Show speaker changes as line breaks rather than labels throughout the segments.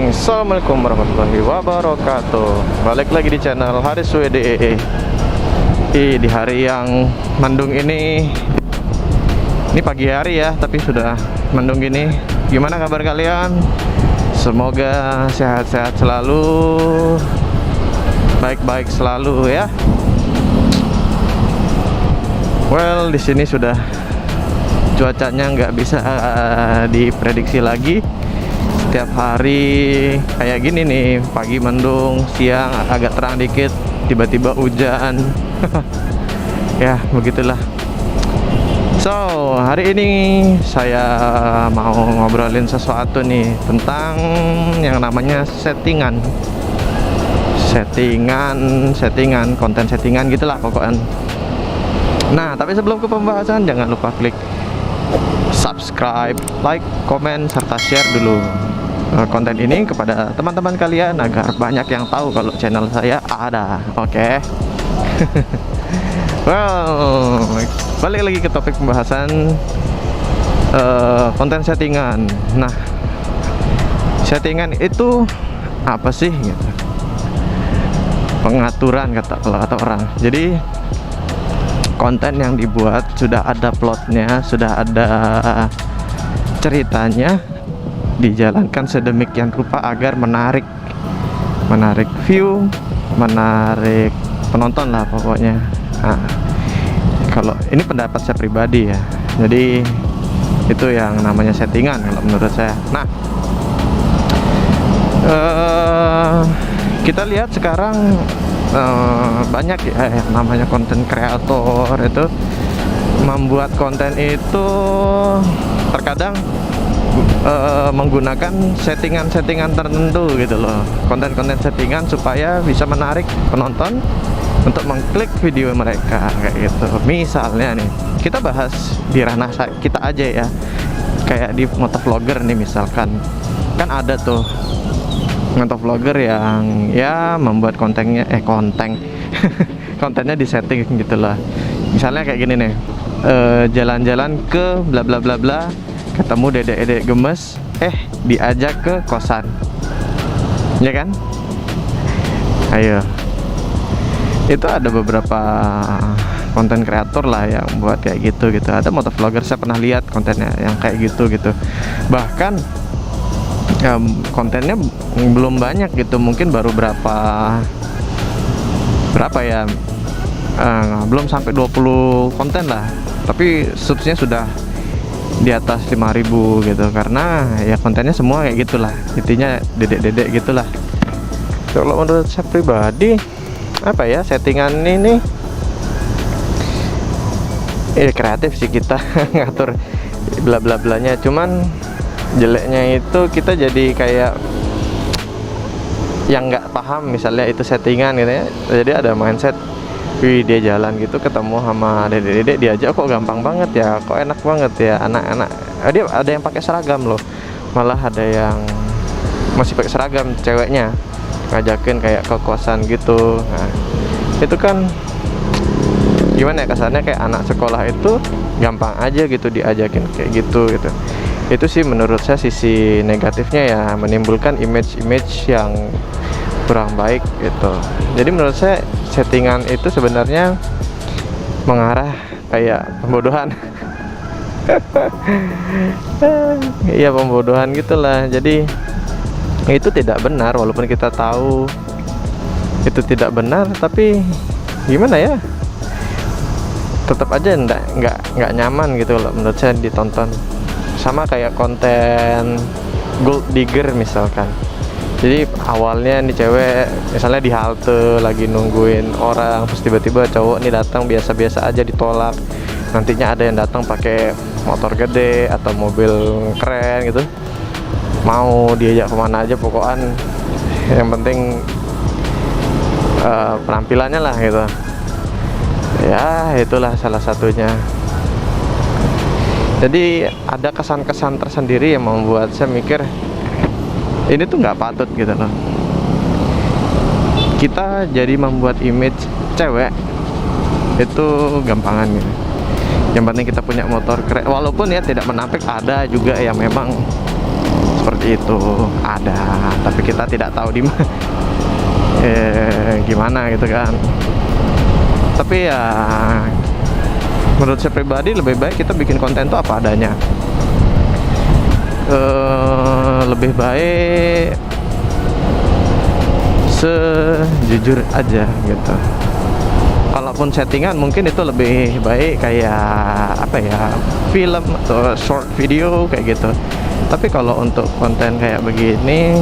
Assalamualaikum warahmatullahi wabarakatuh. Balik lagi di channel Haris WD. Di hari yang mendung ini pagi hari ya, tapi sudah mendung gini. Gimana kabar kalian? Semoga sehat-sehat selalu, baik-baik selalu ya. Well, di sini sudah cuacanya nggak bisa diprediksi lagi. Setiap hari kayak gini nih, pagi mendung, siang agak terang dikit, tiba-tiba hujan. Ya begitulah. So hari ini saya mau ngobrolin sesuatu nih tentang yang namanya settingan, konten settingan gitulah pokoknya. Nah, tapi sebelum ke pembahasan, jangan lupa klik subscribe, like, komen, serta share dulu konten ini kepada teman-teman kalian agar banyak yang tahu kalau channel saya ada. Oke. Well, balik lagi ke topik pembahasan konten settingan. Nah, settingan itu apa sih gitu? Pengaturan kalau kata orang. Jadi konten yang dibuat sudah ada plotnya, sudah ada ceritanya, dijalankan sedemikian rupa agar menarik view, menarik penonton lah pokoknya. Nah, kalau ini pendapat saya pribadi ya, jadi itu yang namanya settingan kalau menurut saya. Nah, kita lihat sekarang banyak ya yang namanya konten kreator itu membuat konten itu terkadang menggunakan settingan tertentu gitu loh, konten-konten settingan supaya bisa menarik penonton untuk mengklik video mereka kayak gitu. Misalnya nih, kita bahas di ranah kita aja ya, kayak di motovlogger nih misalkan, kan ada tuh motovlogger yang ya membuat kontennya kontennya disetting gitu lah. Misalnya kayak gini nih, jalan-jalan ke bla bla bla bla, ketemu dedek-dedek gemes, diajak ke kosan, ya kan? Ayo, itu ada beberapa konten kreator lah yang buat kayak gitu. Ada motovlogger, saya pernah lihat kontennya yang kayak gitu. Bahkan kontennya belum banyak gitu, mungkin baru berapa ya, belum sampai 20 konten lah, tapi subsnya sudah di atas 5.000 gitu, karena ya kontennya semua kayak gitulah, intinya dedek-dedek gitulah. Kalau menurut saya pribadi, apa ya, settingan ini kreatif sih kita ngatur bla bla blanya, cuman jeleknya itu kita jadi kayak yang nggak paham misalnya itu settingan gitu ya. Jadi ada mindset, wih dia jalan gitu ketemu sama dedek-dedek, diajak kok gampang banget ya, kok enak banget ya, anak-anak. Dia ada yang pakai seragam loh, malah ada yang masih pakai seragam ceweknya, ngajakin kayak ke kosan gitu. Nah, itu kan gimana ya, kasarnya kayak anak sekolah itu gampang aja gitu diajakin kayak gitu. Itu sih menurut saya sisi negatifnya ya, menimbulkan image yang kurang baik gitu. Jadi menurut saya settingan itu sebenarnya mengarah kayak pembodohan. Iya, pembodohan gitulah. Jadi itu tidak benar, walaupun kita tahu itu tidak benar, tapi gimana ya, tetap aja nggak nyaman gitu loh menurut saya ditonton. Sama kayak konten gold digger misalkan. Jadi awalnya nih cewek misalnya di halte lagi nungguin orang, terus tiba-tiba cowok nih datang biasa-biasa aja, ditolak. Nantinya ada yang datang pakai motor gede atau mobil keren gitu, mau diajak kemana aja pokoknya, yang penting penampilannya lah gitu ya. Itulah salah satunya. Jadi ada kesan-kesan tersendiri yang membuat saya mikir ini tuh nggak patut gitu loh. Kita jadi membuat image cewek itu gampangan gitu. Yang penting kita punya motor keren, walaupun ya tidak menampik, ada juga yang memang seperti itu ada, tapi kita tidak tahu di mana gimana gitu kan. Tapi ya menurut saya pribadi lebih baik kita bikin konten tuh apa adanya. Lebih baik sejujur aja gitu. Kalaupun settingan mungkin itu lebih baik kayak apa ya, film atau short video kayak gitu. Tapi kalau untuk konten kayak begini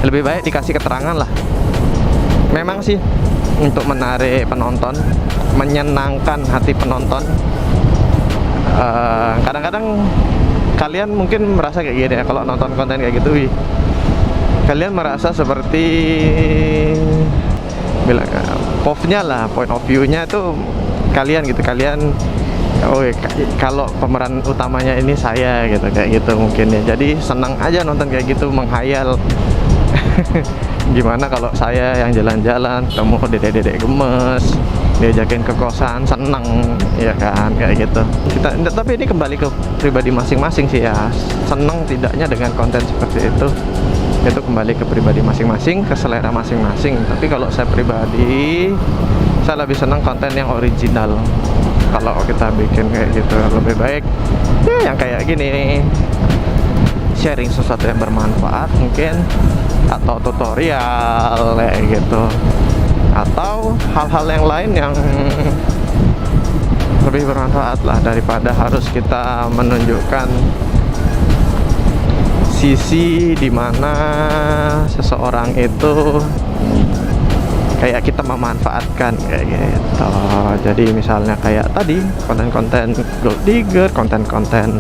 lebih baik dikasih keterangan lah. Memang sih untuk menarik penonton, menyenangkan hati penonton. Kadang-kadang kalian mungkin merasa kayak gini ya, kalau nonton konten kayak gitu, kalian merasa seperti bilang POV-nya lah, point of view-nya tuh kalian gitu, kalian kalau pemeran utamanya ini saya gitu, kayak gitu mungkin ya. Jadi senang aja nonton kayak gitu, menghayal gimana kalau saya yang jalan-jalan ketemu dedek-dedek gemes, diajakin ke kosan, seneng ya kan, kayak gitu. Tapi ini kembali ke pribadi masing-masing sih ya, seneng tidaknya dengan konten seperti itu kembali ke pribadi masing-masing, ke selera masing-masing. Tapi kalau saya pribadi, saya lebih senang konten yang original. Kalau kita bikin kayak gitu lebih baik ya yang kayak gini, sharing sesuatu yang bermanfaat mungkin, atau tutorial kayak gitu, atau hal-hal yang lain yang lebih bermanfaat lah, daripada harus kita menunjukkan sisi dimana seseorang itu kayak kita memanfaatkan kayak gitu. Jadi misalnya kayak tadi konten-konten gold digger, konten-konten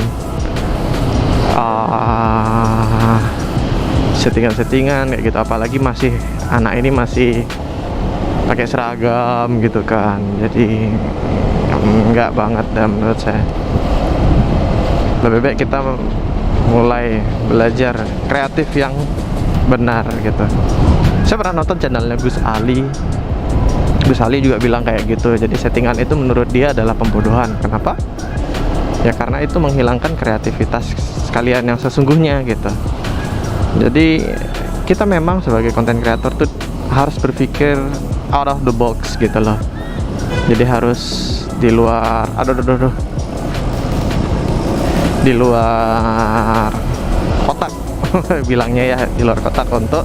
settingan-settingan kayak gitu, apalagi masih anak ini masih pakai seragam gitu kan. Jadi enggak banget dah menurut saya. Lebih baik kita mulai belajar kreatif yang benar gitu. Saya pernah nonton channelnya Gus Ali. Gus Ali juga bilang kayak gitu. Jadi settingan itu menurut dia adalah pembodohan. Kenapa? Ya karena itu menghilangkan kreativitas kalian yang sesungguhnya gitu. Jadi kita memang sebagai content creator tuh harus berpikir out of the box gitu loh. Jadi harus di luar di luar kotak bilangnya ya, di luar kotak, untuk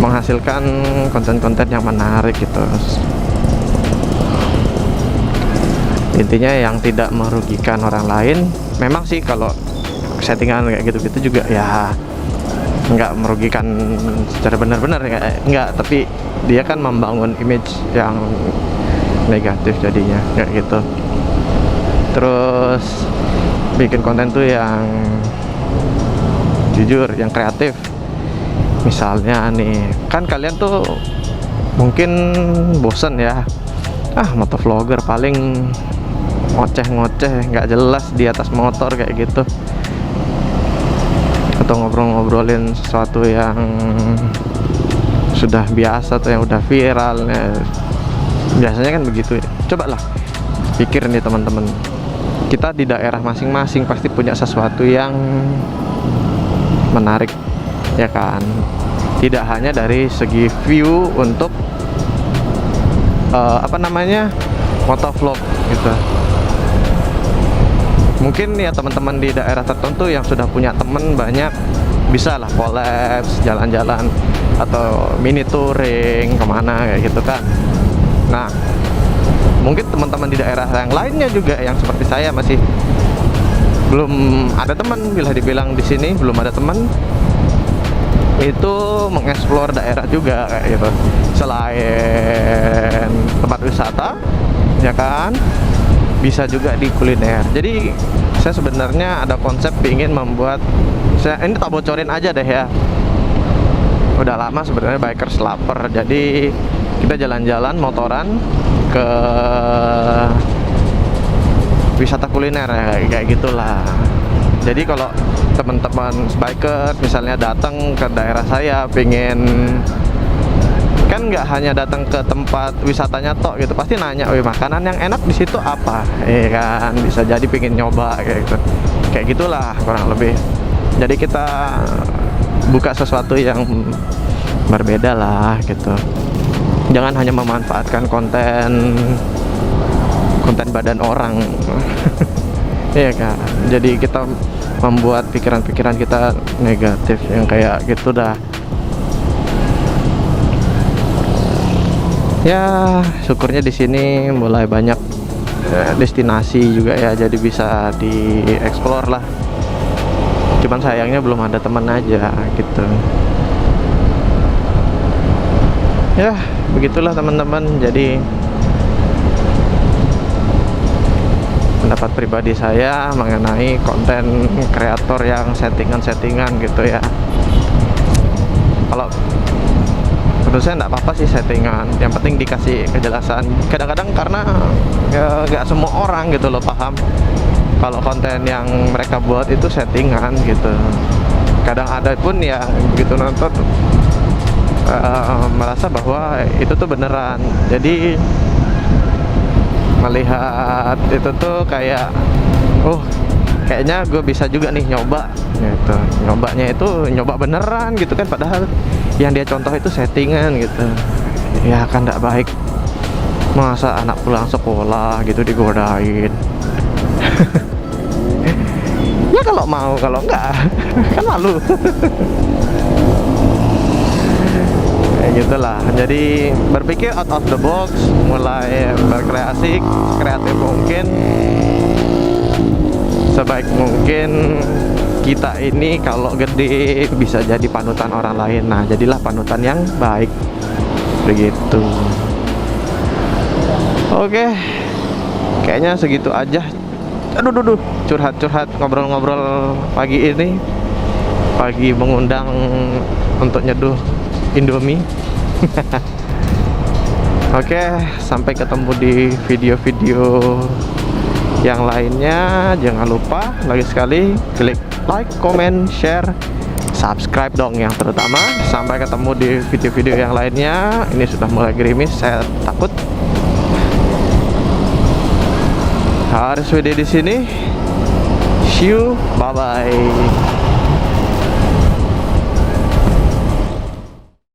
menghasilkan konten-konten yang menarik gitu. Intinya yang tidak merugikan orang lain. Memang sih kalau settingan kayak gitu-gitu juga ya nggak merugikan secara benar-benar ya, nggak, tapi dia kan membangun image yang negatif jadinya kayak gitu. Terus bikin konten tuh yang jujur, yang kreatif. Misalnya nih, kan kalian tuh mungkin bosen ya, motovlogger paling ngoceh-ngoceh nggak jelas di atas motor kayak gitu, atau ngobrol-ngobrolin sesuatu yang sudah biasa tuh, yang udah viral ya. Biasanya kan begitu ya. Cobalah pikir nih teman-teman, kita di daerah masing-masing pasti punya sesuatu yang menarik ya kan. Tidak hanya dari segi view untuk motovlog gitu. Mungkin ya teman-teman di daerah tertentu yang sudah punya temen banyak, bisa lah collab, jalan-jalan atau mini touring kemana kayak gitu kan. Nah, mungkin teman-teman di daerah yang lainnya juga yang seperti saya masih belum ada teman, bila dibilang di sini belum ada teman, itu mengeksplor daerah juga kayak gitu. Selain tempat wisata ya kan, bisa juga di kuliner. Jadi saya sebenarnya ada konsep ingin membuat, ini tak bocorin aja deh ya, udah lama sebenarnya bikers lapar. Jadi kita jalan-jalan motoran ke wisata kuliner ya, kayak gitulah. Jadi kalau teman-teman bikers misalnya datang ke daerah saya, pengen kan nggak hanya datang ke tempat wisatanya tok gitu, pasti nanya, wih makanan yang enak di situ apa, kan bisa jadi pengen nyoba kayak gitulah kurang lebih. Jadi kita buka sesuatu yang berbeda lah gitu, jangan hanya memanfaatkan konten badan orang. Iya kan, jadi kita membuat pikiran-pikiran kita negatif yang kayak gitu dah. Ya syukurnya di sini mulai banyak destinasi juga ya, jadi bisa dieksplor lah. Cuman sayangnya belum ada teman aja gitu. Ya begitulah teman-teman, jadi pendapat pribadi saya mengenai konten kreator yang settingan gitu ya. Kalau menurut saya nggak apa-apa sih settingan, yang penting dikasih kejelasan. Kadang-kadang karena ya, nggak semua orang gitu loh paham kalau konten yang mereka buat itu settingan gitu. Kadang ada pun yang begitu nonton merasa bahwa itu tuh beneran. Jadi melihat itu tuh kayak, oh kayaknya gue bisa juga nih nyoba gitu. Nyobanya itu nyoba beneran gitu kan, padahal yang dia contoh itu settingan gitu. Ya kan tidak baik, masa anak pulang sekolah gitu digodain. Ya kalau mau, kalau enggak kan malu. Kayak gitulah. Jadi berpikir out of the box, mulai berkreasi kreatif mungkin, sebaik mungkin. Kita ini kalau gede bisa jadi panutan orang lain. Nah jadilah panutan yang baik begitu. Oke, kayaknya segitu aja. Aduh curhat ngobrol-ngobrol pagi ini, pagi mengundang untuk nyeduh Indomie. Oke, sampai ketemu di video-video yang lainnya. Jangan lupa lagi sekali klik like, comment, share, subscribe dong yang terutama. Sampai ketemu di video-video yang lainnya. Ini sudah mulai gerimis, saya takut harus WD di sini. See you, bye bye.